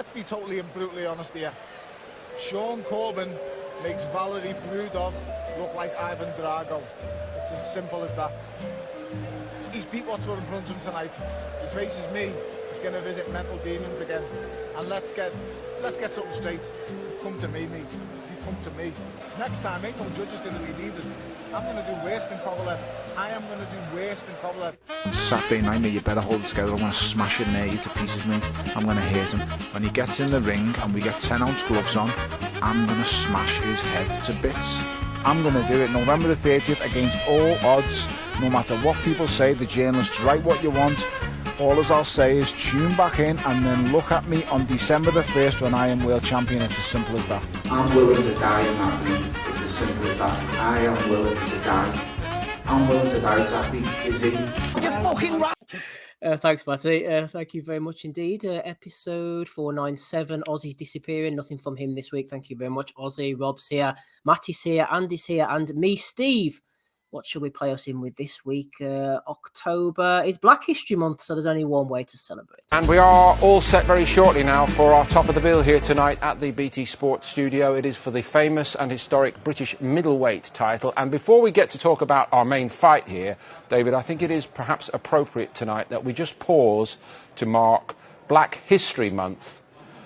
Let's be totally and brutally honest here. Sean Corbyn makes Valerie Brudov look like Ivan Drago. It's as simple as that. He's beat what's in front of him tonight. He faces me. He's going to visit mental demons again. And let's get something straight. Come to me, mate. You come to me. Next time, ain't no judge is going to be needed. I'm going to do worse than Kovalev. I am going to do worse than Kovalev. On Saturday night, mate, you better hold it together. I'm going to smash it near you to pieces, mate. I'm going to hit him. When he gets in the ring and we get 10-ounce gloves on, I'm going to smash his head to bits. I'm going to do it November the 30th against all odds. No matter what people say, the journalists write what you want. All as I'll say is tune back in and then look at me on December the 1st when I am world champion. It's as simple as that. I'm willing to die in that ring. It's as simple as that. I am willing to die. I'm willing to die, Zachary. Is he? You're fucking right. Thanks, Matty. Thank you very much indeed. Episode 497, Ozzy's disappearing. Nothing from him this week. Thank you very much, Ozzy. Rob's here, Matty's here, Andy's here, and me, Steve. What shall we play us in with this week? October is Black History Month, so there's only one way to celebrate. And we are all set very shortly now for our top of the bill here tonight at the BT Sports studio. It is for the famous and historic British middleweight title. And before we get to talk about our main fight here, David, I think it is perhaps appropriate tonight that we just pause to mark Black History Month,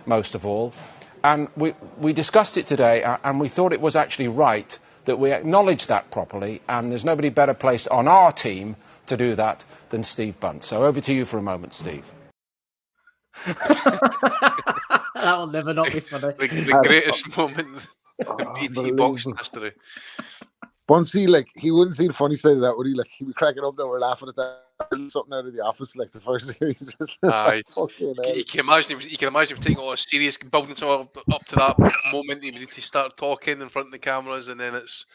most of all. And we discussed it today, and we thought it was actually right that we acknowledge that properly, and there's nobody better placed on our team to do that than Steve Bunt. So over to you for a moment, Steve. That will never not be funny. The greatest moment in BT boxing history. Bunsey, like, he wouldn't see the funny side of that, would he? Like, he'd be cracking up that we're laughing at that. Something out of The Office, like the first series. Aye. You can imagine him taking all serious, building himself up to that moment. He needs to start talking in front of the cameras, and then it's.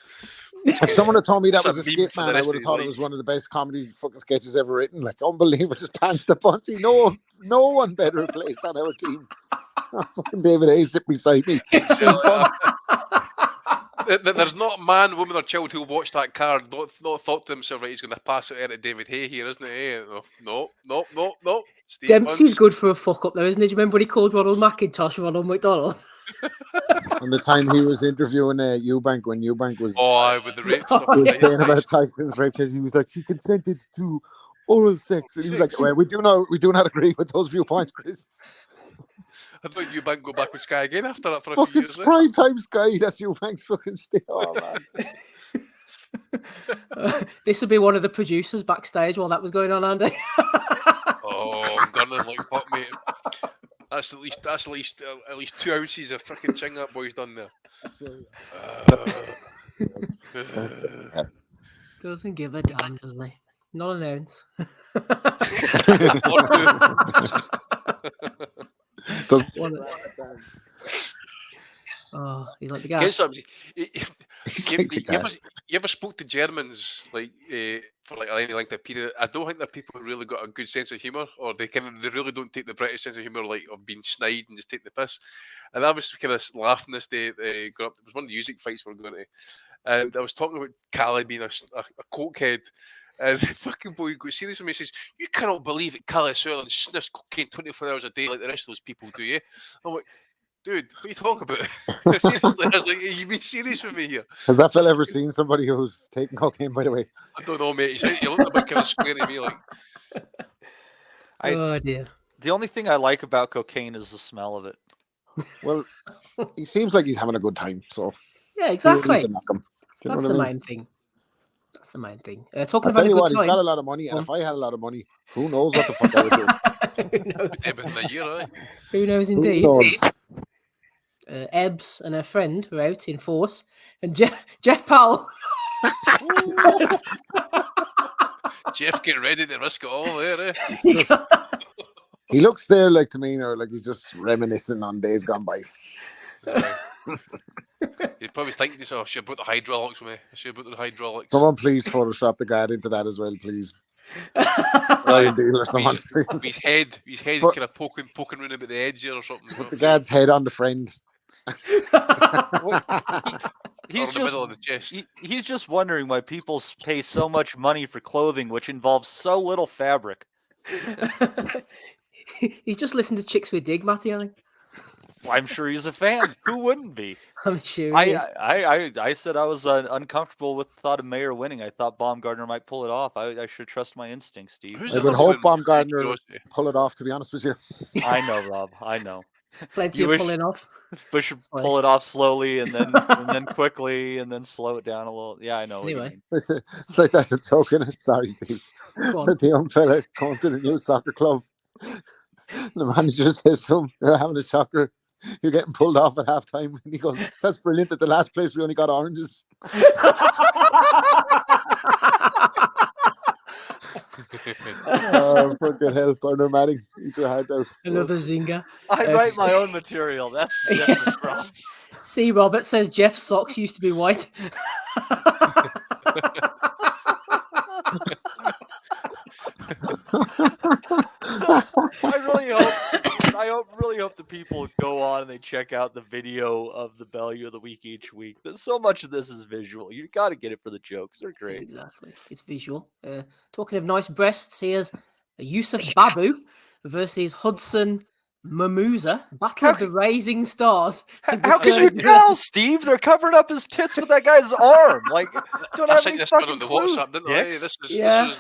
If someone had told me that was a meme skit, for man, the I rest would of have thought his it was life. one of the best comedy fucking sketches ever written. Like, unbelievable. Just pants to Bunsey. No one better placed on our team. Fucking David Hayes sitting beside me. There's not a man, woman, or child who'll watch that card not thought to himself, right, he's going to pass it out to David Hay here, isn't it? Eh? No. Steve Dempsey's Bunt's. good for a fuck up, though, isn't he? Do you remember when he called Ronald McIntosh Ronald McDonald? And the time he was interviewing Eubank, when Eubank was With the rape stuff. he was saying about Tyson's rape, he was like, she consented to oral sex, and he was like, well, we do not agree with those viewpoints, Chris. I thought Eubank go back with Sky again after that for a few Fucking years. prime time Sky, that's Eubank's fucking stay. Oh man. This would be one of the producers backstage while that was going on, Andy. I'm gunning like fuck, mate. That's at least 2 ounces of freaking ching that boy's done there. Doesn't give a damn, does he? Not an ounce. Oh, he's like the guy. You ever spoke to Germans like for like any length of period? I don't think they're people who really got a good sense of humour, or they really don't take the British sense of humour like of being snide and just take the piss. And I was kind of laughing this day. Growing up, it was one of the music fights we were going to, and I was talking about Callie being a cokehead. And the fucking boy got serious with me and says, "You cannot believe that Callie Sutherland sniffs cocaine 24 hours a day like the rest of those people do, yeah?" I'm like, dude, what are you talking about? Seriously, I was like, are you being serious with me here? Has that fella ever seen somebody who's taking cocaine, by the way? I don't know, mate. He looked a bit kind of square at me, like. Oh, dear. The only thing I like about cocaine is the smell of it. Well, he seems like he's having a good time, so. Yeah, exactly. That's the main thing. That's the main thing. Talking I'll about tell a you good what, time. he's got a lot of money, and if I had a lot of money, who knows what the fuck I would do? Who knows? Everything a year, right? Who knows indeed. Who knows? Ebbs and her friend were out in force, and Jeff Powell. Jeff, get ready to risk it all there, eh? He looks there like to me now, like he's just reminiscing on days gone by. You're probably thinking to yourself, I should have brought the hydraulics with me. I should have brought the hydraulics. Someone please Photoshop the guy into that as well, please. Ryan Deal or someone, please. His head kind of poking around about the edge here or something. Put the guy's head on the friend. He's just wondering why people pay so much money for clothing which involves so little fabric. He's just listened to Chicks with Dig, Matty, I think. I'm sure he's a fan. Who wouldn't be? I'm sure he is. I said I was uncomfortable with the thought of Mayer winning. I thought Baumgartner might pull it off. I should trust my instincts, Steve. Who's I the would number hope one Baumgartner curiosity? pull it off, to be honest with you. I know, Rob. I know. Plenty You of wish- pulling off. But should Sorry. pull it off slowly and then quickly and then slow it down a little. Yeah, I know Anyway. what you mean. It's like that's a token. Sorry, Steve. Go on. The young fella going to the new soccer club. The manager says to him, "They're having a soccer. You're getting pulled off at halftime." And he goes, "That's brilliant. At the last place, we only got oranges." Oh, fucking hell, Corner Manning, eat your heart out. Another zinger. I write my own material. That's different, Rob. C. Robert says Jeff's socks used to be white. I really hope the people go on and they check out the video of the Bellew of the week each week. So much of this is visual. You got to get it for the jokes. They're great. Exactly. It's visual. Talking of nice breasts, here's Yusuf Babu versus Hudson Mamuza. Battle of the Rising Stars. How can you tell, Steve? They're covering up his tits with that guy's arm. Like, don't I have think any this one fucking on the clue, WhatsApp, didn't I? dicks. This was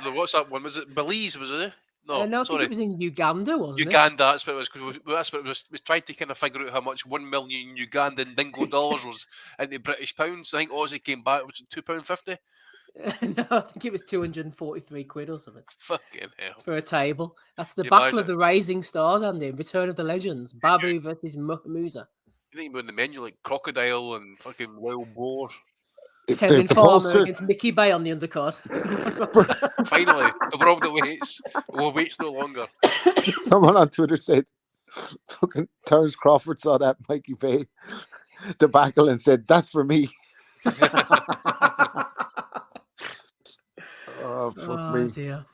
the WhatsApp one. Was it Belize? Was it? No, No, I think sorry. it was in Uganda, wasn't Uganda. That's what it was. 'Cause that's what it was. We tried to kind of figure out how much 1 million Ugandan dingo dollars was into British pounds. I think Aussie came back, was it £2.50? it? No, I think it was 243 quid or something Fucking hell. for a table. That's the You Battle imagine? of the Rising Stars, Andy. Return of the Legends. Babu versus Mamuza. You think on the menu like crocodile and fucking wild boar. Tevin the Farmer poster- against Mickey Bay on the undercard. Finally, the world awaits. Well, waits no longer. Someone on Twitter said, "Fucking Terence Crawford saw that Mikey Bay debacle and said, 'That's for me.'" Oh, fuck me. Dear.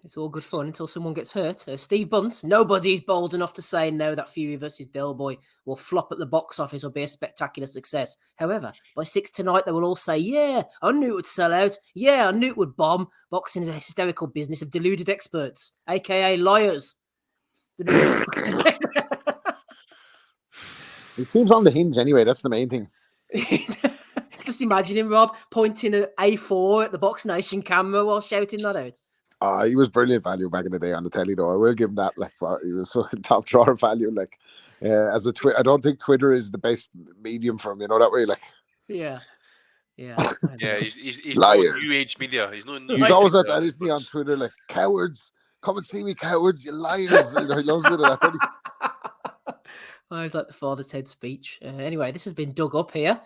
It's all good fun until someone gets hurt. Steve Bunce, nobody's bold enough to say no that Fury versus Del Boy will flop at the box office or be a spectacular success. However, by 6 tonight, they will all say, yeah, I knew it would sell out. Yeah, I knew it would bomb. Boxing is a hysterical business of deluded experts, aka liars. It seems on the hinge anyway. That's the main thing. Just imagine him, Rob, pointing an A4 at the Box Nation camera while shouting that out. He was brilliant value back in the day on the telly, though. I will give him that. Like, he was fucking top drawer value. Like, as a I don't think Twitter is the best medium for him. You know that way. Like, yeah. Yeah, he's Liars. no new age media. He's no new he's age always at media. that, isn't he? On Twitter, like, cowards, come and see me, cowards, you liars. You know, he loves a bit of that. Doesn't he? Oh, it's like the Father Ted speech. Anyway, this has been dug up here.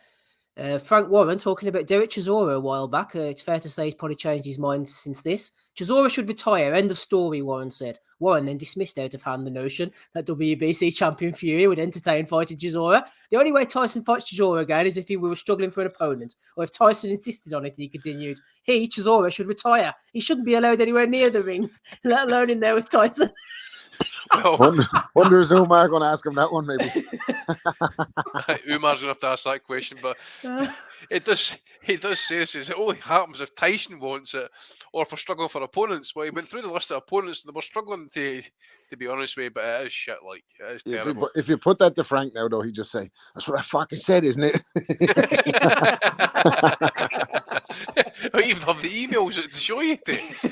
Frank Warren talking about Derek Chisora a while back. It's fair to say he's probably changed his mind since this. Chisora should retire. End of story, Warren said. Warren then dismissed out of hand the notion that WBC champion Fury would entertain fighting Chisora. The only way Tyson fights Chisora again is if he were struggling for an opponent, or if Tyson insisted on it, he continued. Chisora, should retire. He shouldn't be allowed anywhere near the ring, let alone in there with Tyson. Well, wonder is Umar going to ask him that one, maybe. Umar's going to have to ask that question, but he does say this. It only happens if Tyson wants it, or if we're struggling for opponents. Well, he went through the list of opponents, and they were struggling to be honest with you, but it is shit. Like, it is terrible. If you put that to Frank now, though, he'd just say, "That's what I fucking said, isn't it?" I even have the emails to show you.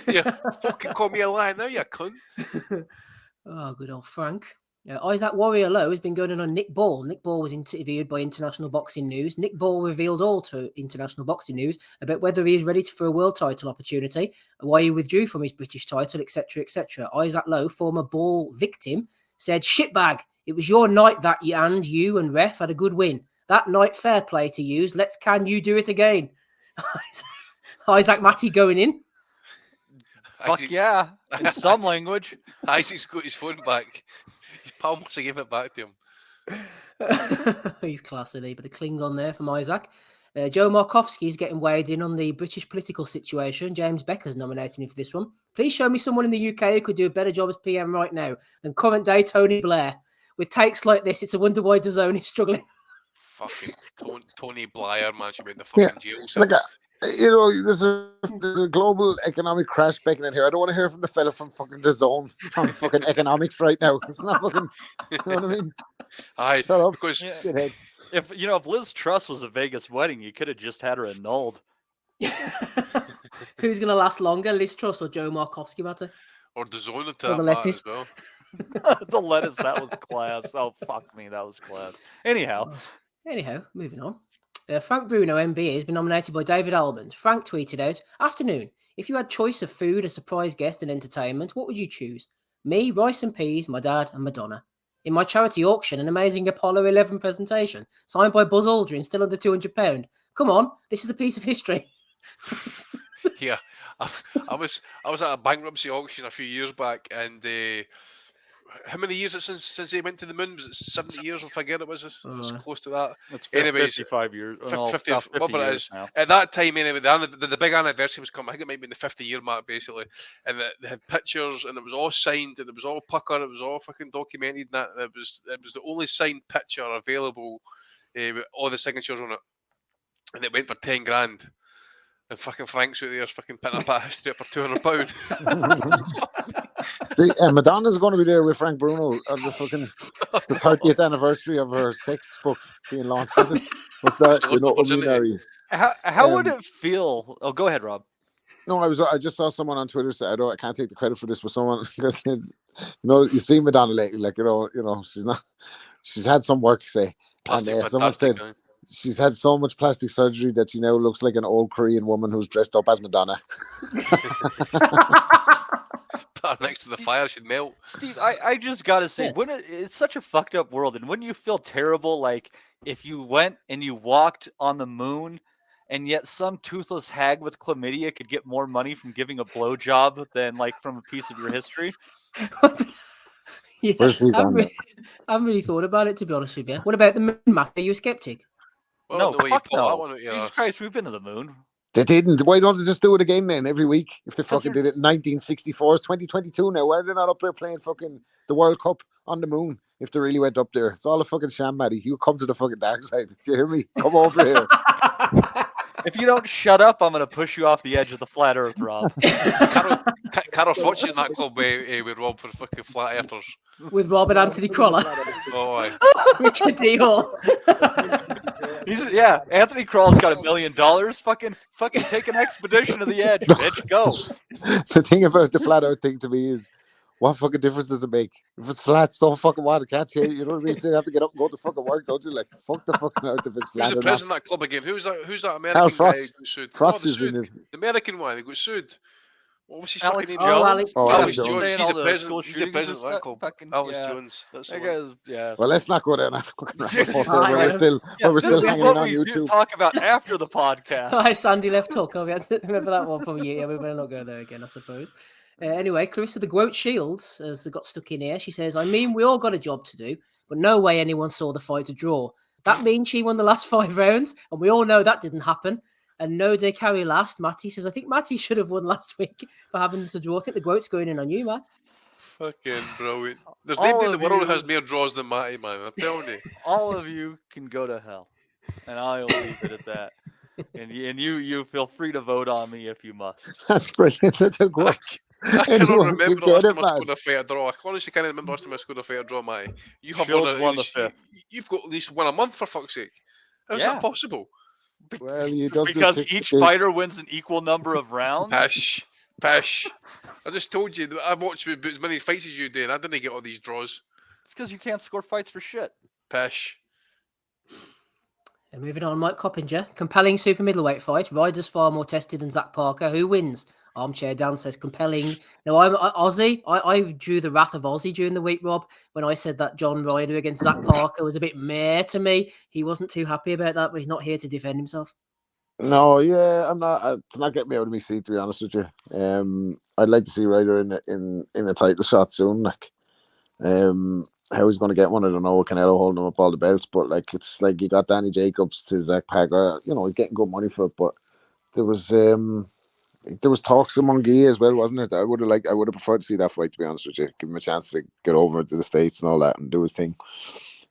You fucking call me a liar now, you cunt. Oh, good old Frank. Isaac Warrior Lowe has been going on Nick Ball. Nick Ball was interviewed by International Boxing News. Nick Ball revealed all to International Boxing News about whether he is ready for a world title opportunity, why he withdrew from his British title, etc., etc. Isaac Lowe, former Ball victim, said, "Shitbag, it was your night that you and ref had a good win. That night, fair play to use. Can you do it again?" Isaac Matty going in. Fuck yeah, in some language. Isaac's got his phone back. His pal must have given it back to him. He's class, isn't he? But a Klingon there from Isaac. Joe Markowski's getting weighed in on the British political situation. James Becker's nominating him for this one. Please show me someone in the UK who could do a better job as PM right now than current day Tony Blair. With takes like this, it's a wonder why DAZN is struggling. Fucking Tony Blair, man, should be in the fucking jail cell. Like, You know, there's a global economic crash beckoning here. I don't want to hear from the fella from fucking the zone on fucking economics right now. It's not fucking. You know what I mean? Aye, Shut up, because Yeah. shithead. If Liz Truss was a Vegas wedding, you could have just had her annulled. Who's going to last longer, Liz Truss or Joe Markovsky, Matty? or the zone to Or that the matter lettuce. as well. The lettuce, that was class. Oh, fuck me, that was class. Anyhow, Anyhow, moving on. Frank Bruno, MBE, has been nominated by David Almond. Frank tweeted out, "Afternoon. If you had choice of food, a surprise guest, and entertainment, what would you choose? Me, rice and peas, my dad, and Madonna. In my charity auction, an amazing Apollo 11 presentation, signed by Buzz Aldrin, still under £200. Come on, this is a piece of history." Yeah, I was at a bankruptcy auction a few years back, and how many years it since they went to the moon? Was it 70 years? I forget it was close to that. it's Anyways, 55 years. 50, 50, about 50 whatever it years is. now. At that time, anyway, the big anniversary was coming. I think it might be in the 50-year mark, basically. And they had pictures, and it was all signed, and it was all pucker, it was all fucking documented. And that it was the only signed picture available with all the signatures on it, and it went for 10 grand. And fucking Frank's out there fucking putting a bit of history up for £200. See, Madonna's going to be there with Frank Bruno on the fucking the 30th anniversary of her sex book being launched. What's that? Lost You know, opportunity. How would it feel? Oh, go ahead, Rob. No, I just saw someone on Twitter say, I can't take the credit for this, but someone because you know, you see Madonna lately, like you know, she's had some work, say, Plastic, and someone fantastic. said she's had so much plastic surgery that she now looks like an old Korean woman who's dressed up as Madonna. Put her next to the fire, she'd melt. Steve, I just gotta say, Yes. it's such a fucked up world, and wouldn't you feel terrible, like if you went and you walked on the moon, and yet some toothless hag with chlamydia could get more money from giving a blowjob than like from a piece of your history? Yeah, Where's Steve I on that? haven't really thought about it, to be honest with you. What about the moon, Matt? Are you a skeptic? Well, No, the way you fuck pull that no. one out your Jesus arse. Christ, we've been to the moon. They didn't. Why don't they just do it again then every week? If they 'Cause fucking did it in 1964, it's 2022 now. Why are they not up there playing fucking the World Cup on the moon if they really went up there? It's all a fucking sham, Maddie. You come to the fucking dark side. Do you hear me? Come over here. If you don't shut up, I'm gonna push you off the edge of the flat Earth, Rob. Carol Fletcher's in that club with Rob for fucking flat earthers. With Rob and Anthony Croller, Oh, aye. Richard D. Hall. Anthony Kroll's got $1 million. Fucking take an expedition to the edge, bitch. Go. The thing about the flat earth thing to me is, what fucking difference does it make? If it's flat, so fucking what? It can't change. You know what I mean? You still have to get up and go to fucking work, don't you? Like, fuck the fucking earth if it's Who's flat the or not. president of that club again? Who's that American Al guy Frost. who got sued? Frost the is in sued. it. The American one who got sued. What was his Alex fucking Jones. name? Oh, Alex Alex Jones. Jones. Saying He's all the the president. school He's the shootings president of and that stuff. club. Fucking, Alex yeah. Jones. That's the That one. guy's, yeah. Well, let's not go down that fucking rabbit hole All right, where we're still, Yeah, where we're this still is hanging what on we do YouTube. talk about after the podcast. Hi, Sandy left hook. Oh, remember that one from a year. We better not go there again, I suppose. Anyway, Clarissa the Quote Shields has got stuck in here. She says, "I mean, we all got a job to do, but no way anyone saw the fight to draw. That means she won the last 5 rounds, and we all know that didn't happen. And no, they carry last." Matty says, "I think Matty should have won last week for having this a draw. I think the Quote's going in on you, Matt." Fucking brilliant. There's All nobody in the of world you- who has more draws than Matty, man. I'm telling you. All of you can go to hell, and I'll leave it at that. And you feel free to vote on me if you must. That's brilliant. That's a good. I cannot Anyone remember can the last get it, time I man. scored a fair draw. I honestly can't remember the last time I scored a fair draw, Matty. You have Shields won, won the fifth. You've got at least one a month, for fuck's sake. How's Yeah. that possible? Well, you don't Because do each fighter wins an equal number of rounds. Pish. I just told you that I watched as many fights as you do, and I didn't get all these draws. It's because you can't score fights for shit. Pish. And moving on, Mike Coppinger. Compelling super middleweight fight. Ryder's far more tested than Zach Parker. Who wins? Armchair Dan says compelling. Now, I'm Aussie. I drew the wrath of Aussie during the week, Rob, when I said that John Ryder against Zach Parker was a bit meh to me. He wasn't too happy about that, but he's not here to defend himself. No, yeah, I'm not. It's not getting me out of my seat, to be honest with you. I'd like to see Ryder in a title shot soon. Like, how he's going to get one, I don't know. Canelo holding him up all the belts, but like, it's like you got Danny Jacobs to Zach Parker. You know, he's getting good money for it, but there was talks among Guy as well, wasn't it? I would have preferred to see that fight, to be honest with you. Give him a chance to get over to the States and all that and do his thing.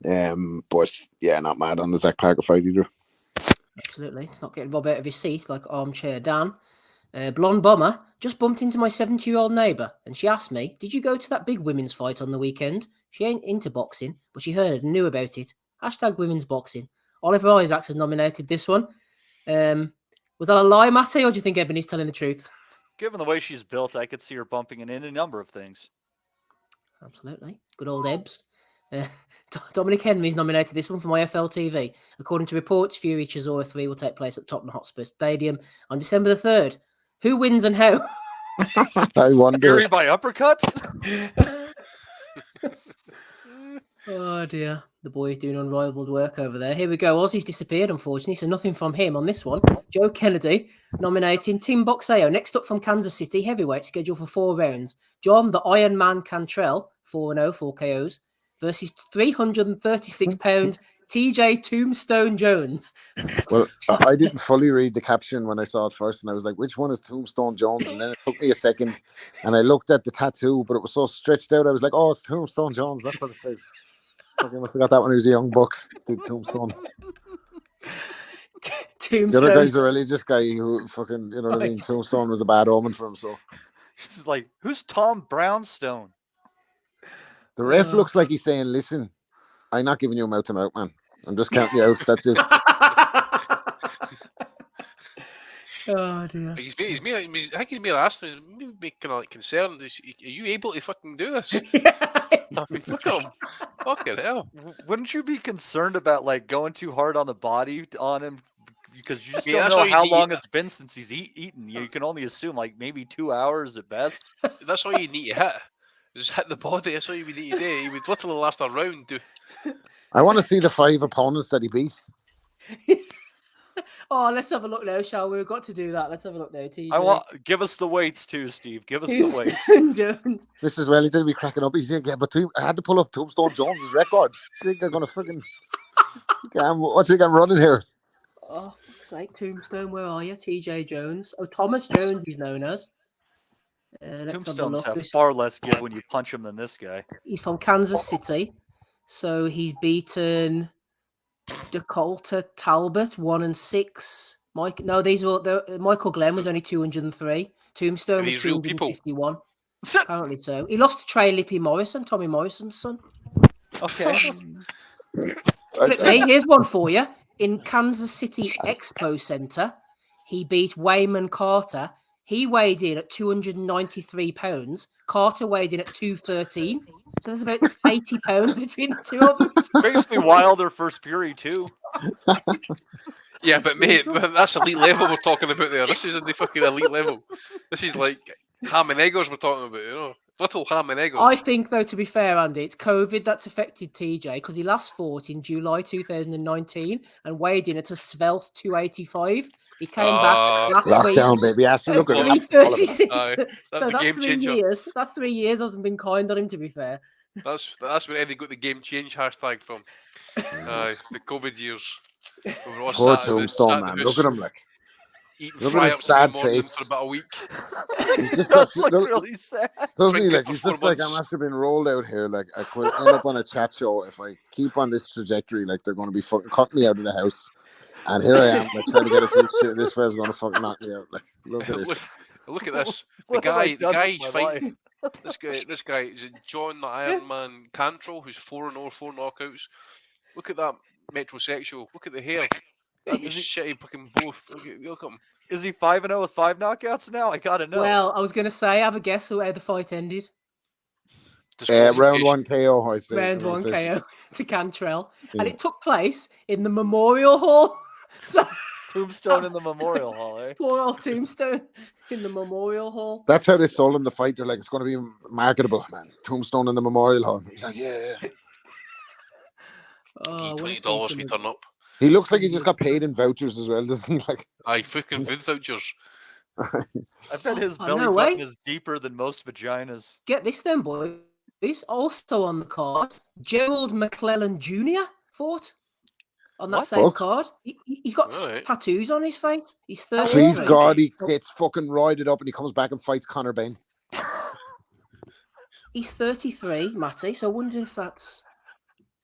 But yeah, not mad on the Zach Parker fight either. Absolutely. It's not getting Rob out of his seat like armchair Dan. Blonde bomber just bumped into my 70-year-old neighbour and she asked me, "Did you go to that big women's fight on the weekend?" She ain't into boxing, but she heard and knew about it. Hashtag women's boxing. Oliver Isaacs has nominated this one. Was that a lie, Matty, or do you think Ebony's telling the truth? Given the way she's built, I could see her bumping in a number of things. Absolutely. Good old Ebbs. Dominic Henry's nominated this one for my FLTV. According to reports, Fury Chisora 3 will take place at Tottenham Hotspur Stadium on December the 3rd. Who wins and how? I wonder. Fury by uppercut? Oh dear. The boy's doing unrivaled work over there. Here we go. Ozzy's disappeared, unfortunately, so nothing from him on this one. Joe Kennedy nominating Tim Boxeo. Next up from Kansas City, heavyweight, scheduled for 4 rounds. John the Iron Man Cantrell, 4-0, 4 KOs, versus 336-pound TJ Tombstone Jones. Well, I didn't fully read the caption when I saw it first, and I was like, which one is Tombstone Jones? And then it took me a second, and I looked at the tattoo, but it was so stretched out, I was like, oh, it's Tombstone Jones. That's what it says. I must have got that when he was a young buck, did Tombstone. Tombstone. The other guy's a religious guy who fucking, you know what I mean? Tombstone was a bad omen for him, so. She's like, who's Tom Brownstone? The ref looks like he's saying, listen, I'm not giving you a mouth-to-mouth, man. I'm just counting you out. That's it. Oh dear. I think he's mere asking. He's maybe kind of like concerned. Are you able to fucking do this? I mean, look at him. Fucking hell. Wouldn't you be concerned about like going too hard on the body on him? Because you just Yeah, don't that's know why you how need- long it's been since he's eaten. You can only assume like maybe 2 hours at best. That's all you need to hit. Just hit the body. That's all you need to do. He would literally last a round. I want to see the 5 opponents that he beat. Oh, let's have a look now, shall we? We've got to do that. Let's have a look now. TJ. Give us the weights too, Steve. Give us the weights. Tombstone Jones. This is really did be cracking up. He's yeah, but I had to pull up Tombstone Jones' record. I think they're gonna freaking. What's he got running here? Oh, fuck's sake, Tombstone, where are you? TJ Jones. Oh, Thomas Jones, he's known as. Let's have a Tombstones look. have far less give when you punch him than this guy. He's from Kansas City, so he's beaten Dakota Talbot 1-6. Michael Glenn was only 203. Tombstone was these real people. 251. Apparently so. He lost to Trey Lippy Morrison, Tommy Morrison's son. Okay. Flip me, here's one for you. In Kansas City Expo Center, he beat Wayman Carter. He weighed in at 293 pounds. Carter weighed in at 213. So there's about 80 pounds between the two of them. Basically Wilder versus Fury too. Yeah, but mate, that's elite level we're talking about there. This isn't the fucking elite level. This is like ham and eggers we're talking about, you know. Little ham and eggers. I think, though, to be fair, Andy, it's COVID that's affected TJ because he last fought in July 2019 and weighed in at a svelte 285. He came back last lockdown, week. baby. Yes, look at it. 336. That's So the that game 3 changer. years, that 3 years hasn't been kind on him, to be fair. That's where Eddie got the game change hashtag from. The COVID years. We were all Poor sat in the- Tombstone, sat in the man. house Look at him, like. eating Look at his fry-ups every sad morning face. for about a week. He's just That's such, like really sad. doesn't he? Drinking Like for he's 4 just like, months. I'm after being rolled out here. Like I could end up on a chat show if I keep on this trajectory. Like they're going to be fucking cutting me out of the house. And here I am, like trying to get a few shit. This fella's going to fucking knock me out. Like look at this. Look at this. The What have I guy done with he's my fighting. This guy is it John the Iron Man Cantrell, who's 4-0, 4 knockouts. Look at that metrosexual. Look at the hair. That was shitty fucking both. Look at him. Is he 5-0 with 5 knockouts now? I gotta know. Well, I was going to say, have a guess how the fight ended. Round 1 KO, I say. Round 1 KO to Cantrell. Yeah. And it took place in the Memorial Hall. So Tombstone in the Memorial Hall, eh? poor old Tombstone in the Memorial Hall. That's how they sold him the fight. They're like, it's going to be marketable, man. Tombstone in the Memorial Hall. He's like, yeah. Oh, what a $20 if system you of- turn up. He looks like he just got paid in vouchers as well, doesn't he? Like, Aye, fucking food vouchers. I bet his Oh, belly no button way. is deeper than most vaginas. Get this then, boys. Also on the card, Gerald McClellan Jr. fought on that What? same Fuck. card. He's got Alright. tattoos on his face. He's 30. please God, he gets fucking roided up and he comes back and fights Conor Bain. He's 33, Matty. So I wonder if that's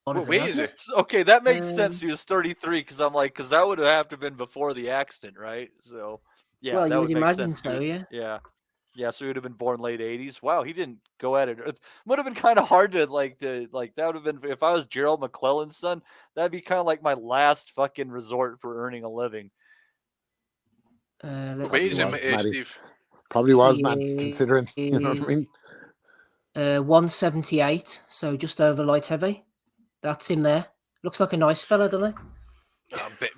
What weight is it? Okay, that makes sense. He was 33 because I'm like, because that would have to been before the accident, right? So, yeah, Well, that you would would make imagine sense. so, yeah. Yeah. So he would have been born late 80s. Wow, he didn't go at it. It would have been kind of hard to that would have been if I was Gerald McClellan's son. That'd be kind of like my last fucking resort for earning a living. Let's What see. is it, Steve? Probably was, man. He Considering, you know what I mean. 178, so just over light heavy. That's him there. Looks like a nice fella, doesn't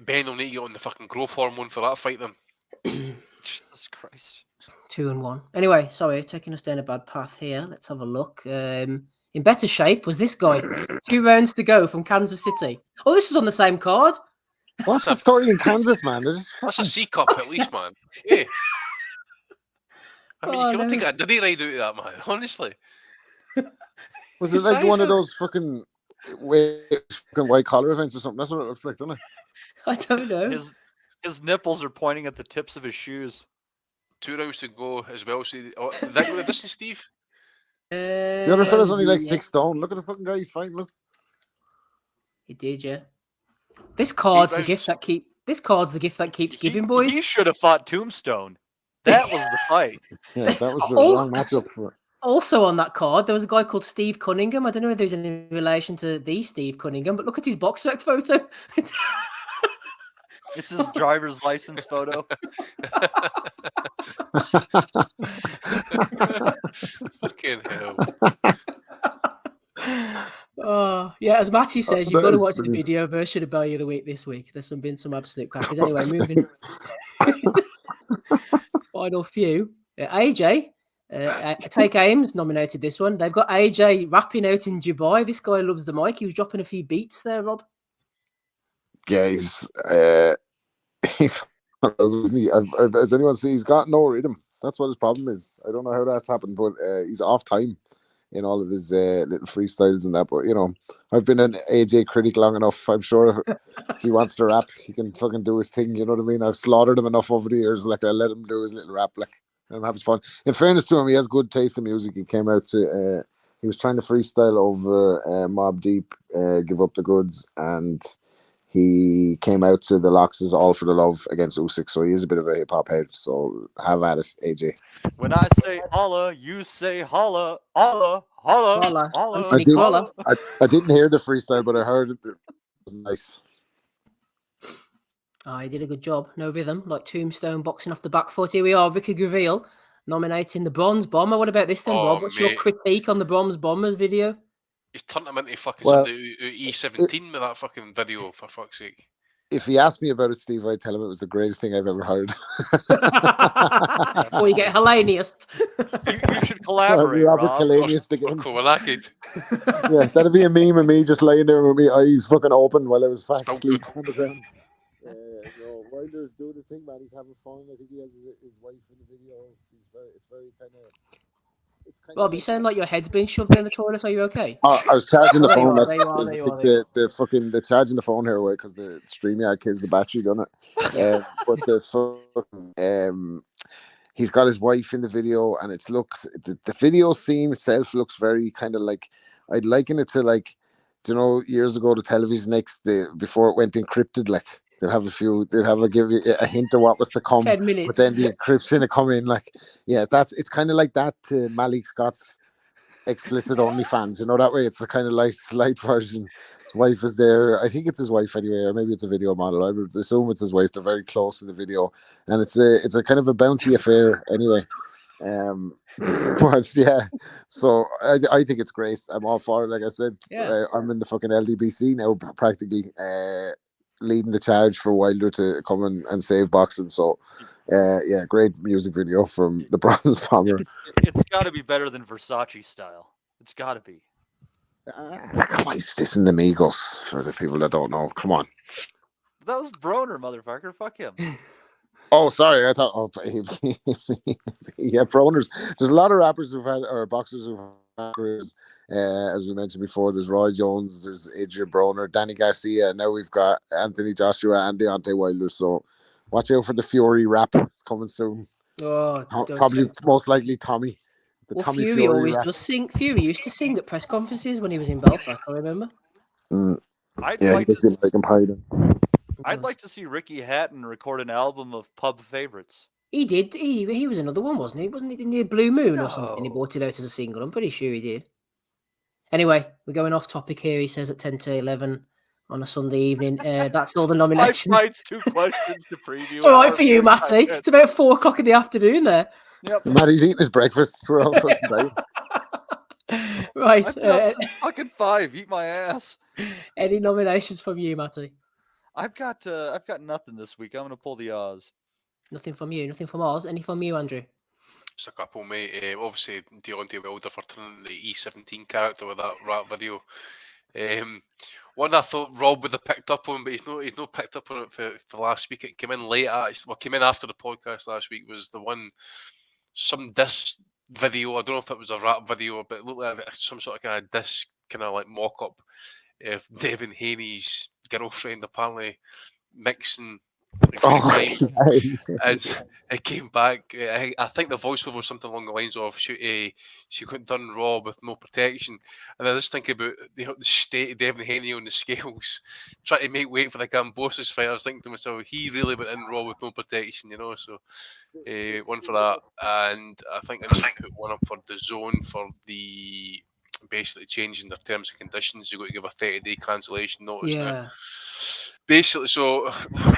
Ben will need to get on the fucking growth hormone for that fight then. he? Jesus Christ. 2-1. Anyway, sorry, taking us down a bad path here. Let's have a look. In better shape was this guy. 2 rounds to go from Kansas City. Oh, this was on the same card. What's the story in Kansas, man? That's a C cup at least, man. Yeah. I mean, you cannot take a diddy ride out of that, man. Honestly. Was it like one of those fucking white collar events or something? That's what it looks like, doesn't it? I don't know. His nipples are pointing at the tips of his shoes. 2 rounds to go as well. So, did that go the distance, Steve? The other fella's only like 6 stone. Look at the fucking guy. He's fine. Look. He did, yeah. This card's the gift that keeps giving, boys. He should have fought Tombstone. That was the fight. Yeah, that was the wrong matchup for it. Also on that card, there was a guy called Steve Cunningham. I don't know if there's any relation to the Steve Cunningham, but look at his box rec photo. It's his driver's license photo. Fucking hell. Oh, yeah, as Matty says, you've got to watch the video version of Bellew of the Week this week. There's been some absolute crackers. Anyway, moving. Final few. AJ, Take Aim's nominated this one. They've got AJ rapping out in Dubai. This guy loves the mic. He was dropping a few beats there, Rob. Yeah, he's as anyone see, he's got no rhythm. That's what his problem is. I don't know how that's happened, but he's off time in all of his little freestyles and that. But you know, I've been an AJ critic long enough. I'm sure if he wants to rap, he can fucking do his thing. You know what I mean? I've slaughtered him enough over the years. Like I let him do his little rap. Like and have his fun. In fairness to him, he has good taste in music. He came out to he was trying to freestyle over Mobb Deep, Give Up the Goods, and he came out to the Locks is All for the Love against Usyk, so he is a bit of a hip hop head. So have at it, AJ. When I say holla, you say holla, holla, holla, holla. I didn't hear the freestyle, but I heard it was nice. Oh, he did a good job. No rhythm, like Tombstone boxing off the back foot. Here we are, Ricky Graville nominating the Bronze Bomber. What about this then, Rob? What's your critique on the Bronze Bombers video? He's turned him into fucking somebody E17 with that fucking video, for fuck's sake. If he asked me about it, Steve, I'd tell him it was the greatest thing I've ever heard. Or you get Hellenius. You should collaborate, Robert Rob. Hellenius again. Yeah, that'd be a meme of me just laying there with my eyes fucking open while I was fast asleep on the ground. Wilder's doing his thing, man. He's having fun. I think he has his wife in the video. It's very kind of. Rob, you sound like your head's been shoved in the toilet. Are you okay? I was charging the phone. The charging the phone here away because the StreamYard kills the battery, doesn't it? But he's got his wife in the video, and the video scene itself looks very kind of like I'd liken it to like, you know, years ago the television before it went encrypted, like. They'll give you a hint of what was to come. 10 minutes. But then the encryption will come in like, yeah, it's kind of like that to Malik Scott's explicit OnlyFans, you know, that way it's the kind of light version. His wife is there. I think it's his wife anyway, or maybe it's a video model. I would assume it's his wife. They're very close to the video. And it's a kind of a bouncy affair anyway. But yeah, so I think it's great. I'm all for it. Like I said, I'm in the fucking LDBC now practically. Leading the charge for Wilder to come and save boxing. So, great music video from the Bronze Bomber. It's got to be better than Versace style. It's got to be. Come on, he's dissing the Migos for the people that don't know. Come on. That was Broner, motherfucker. Fuck him. Oh, sorry. I thought, yeah, Broners. There's a lot of rappers or boxers who've had careers. As we mentioned before, there's Roy Jones, there's Adrian Broner, Danny Garcia, and now we've got Anthony Joshua and Deontay Wilder. So watch out for the Fury rap. It's coming soon. Oh, probably most likely Tommy. Tommy Fury always does sing. Fury used to sing at press conferences when he was in Belfast, I remember. I'd Yeah, he like does to. seem like Python. I'd like to see Ricky Hatton record an album of pub favorites. He did. He was another one, wasn't he? Wasn't it in the Blue Moon or something? He No. brought it out as a single. I'm pretty sure he did. Anyway, we're going off topic here. He says at 10 to 11 on a Sunday evening. That's all the 5 nominations. nights, 2 questions to preview. It's all right hour for you, 45 Matty. minutes. It's about 4 o'clock in the afternoon there. Yep. Matty's eating his breakfast for all fucking time. Right. I've been up since fucking 5. Eat my ass. Any nominations from you, Matty? I've got nothing this week. I'm gonna pull the Oz. Nothing from you. Nothing from Oz. Any from you, Andrew? Just a couple, mate. Obviously, Deontay Wilder for turning the E17 character with that rap video. One I thought Rob would have picked up on, but he's not picked up on it for last week. It came in late. Came in after the podcast last week. Was the one some diss video? I don't know if it was a rap video, but it looked like some sort of kind of diss kind of like mock up of Devin Haney's girlfriend apparently mixing. And it came back. I think the voiceover was something along the lines of she couldn't done Raw with no protection. And I just think about the state of Devin Haney on the scales, trying to make weight for the Gambosis fight. I was thinking to myself, he really went in Raw with no protection, you know. So one for that, and I think I need to put one up for the Zone for the basically changing their terms and conditions. You've got to give a 30-day cancellation notice now. Basically, so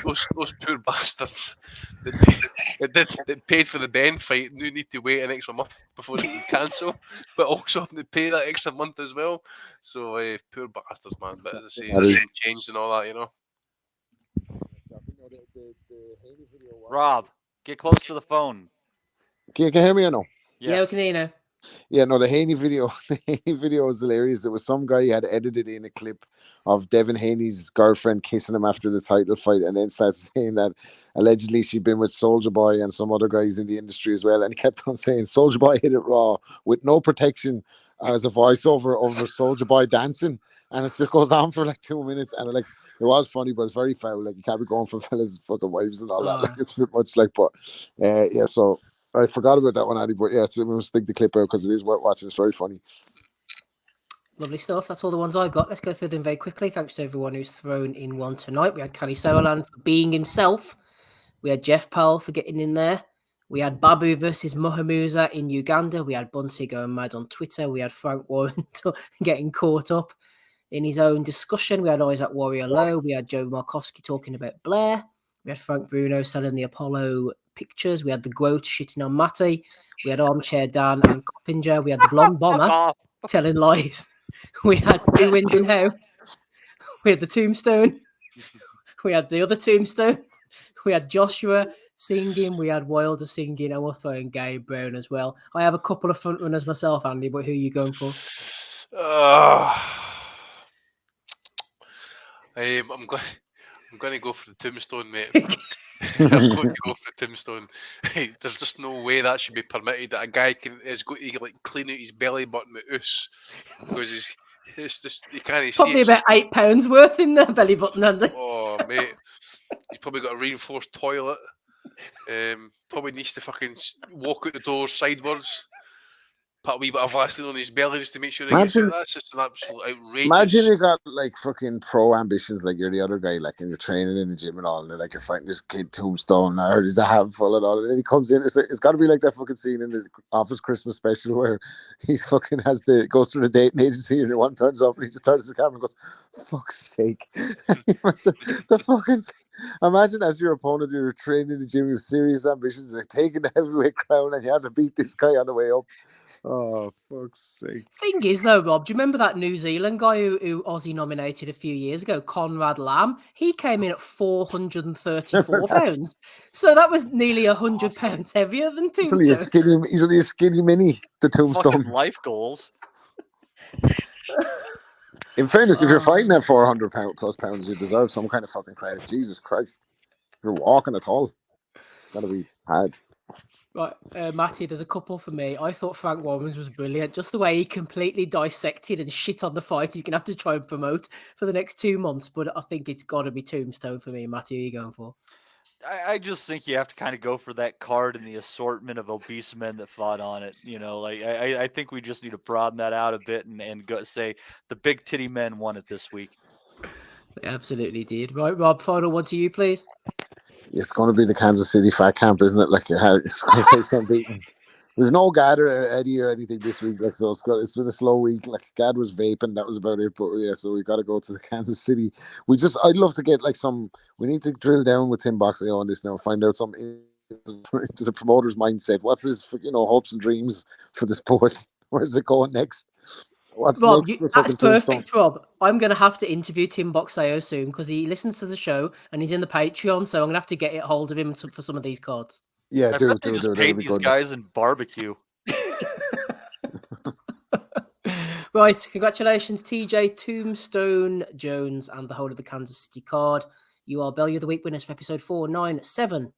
those poor bastards that paid for the Ben fight now need to wait an extra month before they can cancel, but also having to pay that extra month as well. So poor bastards, man. But as I say, it's changed and all that, you know. Rob, get close to the phone. Can you hear me or no? Yes. Yeah, we can hear you now. Yeah, no, the Haney video was hilarious. There was some guy who had edited in a clip of Devin Haney's girlfriend kissing him after the title fight, and then starts saying that allegedly she'd been with Soulja Boy and some other guys in the industry as well, and he kept on saying Soulja Boy hit it raw with no protection as a voiceover over Soulja Boy dancing, and it just goes on for like 2 minutes, and like it was funny, but it's very foul. Like you can't be going for fellas' fucking wives and all that. Like it's a bit much. Like, but yeah, so. I forgot about that one, Addy, but yeah, we must stick the clip out because it is worth watching. It's very funny. Lovely stuff. That's all the ones I got. Let's go through them very quickly. Thanks to everyone who's thrown in one tonight. We had Kelly Sutherland for being himself. We had Jeff Powell for getting in there. We had Babu versus Muhamuza in Uganda. We had Bunty going mad on Twitter. We had Frank Warren getting caught up in his own discussion. We had Isaac Warrior Low. We had Joe Markowski talking about Blair. We had Frank Bruno selling the Apollo pictures. We had the Groat shitting on Matty. We had Armchair Dan and Coppinger. We had the Blonde Bomber telling lies. We had Who Wins and How. We had the Tombstone. We had the other Tombstone. We had Joshua singing. We had Wilder singing. And we're throwing Gabe Brown as well. I have a couple of front runners myself, Andy, but who are you going for? I'm going to go for the Tombstone, mate. I've got to go for the Tombstone. There's just no way that should be permitted. That a guy has got to like clean out his belly button with oos because it's just you can't see. Probably about £8 worth in the belly button, Andy. Oh, mate, he's probably got a reinforced toilet. Probably needs to fucking walk out the door sideways. Put a wee bit of Vaseline on his belly just to make sure he gets it. That's just an absolute outrageous. Imagine you got like fucking pro ambitions, like you're the other guy, like, and you're training in the gym and all, and like you're fighting this kid Tombstone. I heard he's a handful and all, and then he comes in. It's got to be like that fucking scene in the Office Christmas special where he fucking goes through the dating agency, and one turns up, and he just turns to the camera and goes, "Fuck's sake!" The fucking. Imagine as your opponent, you're training in the gym, you have serious ambitions, like taking the heavyweight crown, and you have to beat this guy on the way up. Oh, fuck's sake. Thing is, though, Rob, do you remember that New Zealand guy who Aussie nominated a few years ago, Conrad Lamb? He came in at £434. So that was nearly £100 heavier than Tombstone. He's only a skinny mini, the Tombstone. Fucking life goals. In fairness, if you're fighting at 400 plus pounds, you deserve some kind of fucking credit. Jesus Christ. If you're walking at all, it's got to be hard. Right, Matty, there's a couple for me. I thought Frank Warren's was brilliant. Just the way he completely dissected and shit on the fight he's going to have to try and promote for the next 2 months. But I think it's got to be Tombstone for me. Matty, who are you going for? I just think you have to kind of go for that card in the assortment of obese men that fought on it. Like I think we just need to broaden that out a bit and go say the big titty men won it this week. They absolutely did. Right, Rob, final one to you, please. It's going to be the Kansas City Fat Camp, isn't it? Like it's going to take some beating. We've no Gad or Eddie or anything this week, like so. It's been a slow week. Like Gad was vaping, that was about it. But yeah, so we got to go to the Kansas City. I'd love to get like some. We need to drill down with Tim Boxley on this now, find out some into the promoter's mindset. What's his hopes and dreams for the sport? Where's it going next? What's Rob, next for that's fucking Tombstone? perfect, Rob. I'm going to have to interview Tim Boxeo soon because he listens to the show and he's in the Patreon, so I'm going to have to get a hold of him for some of these cards. Yeah, I do bet they just that'll paid be these good. guys in barbecue. Right, congratulations, TJ, Tombstone, Jones, and the whole of the Kansas City card. You are Bellew of the Week winners for episode 497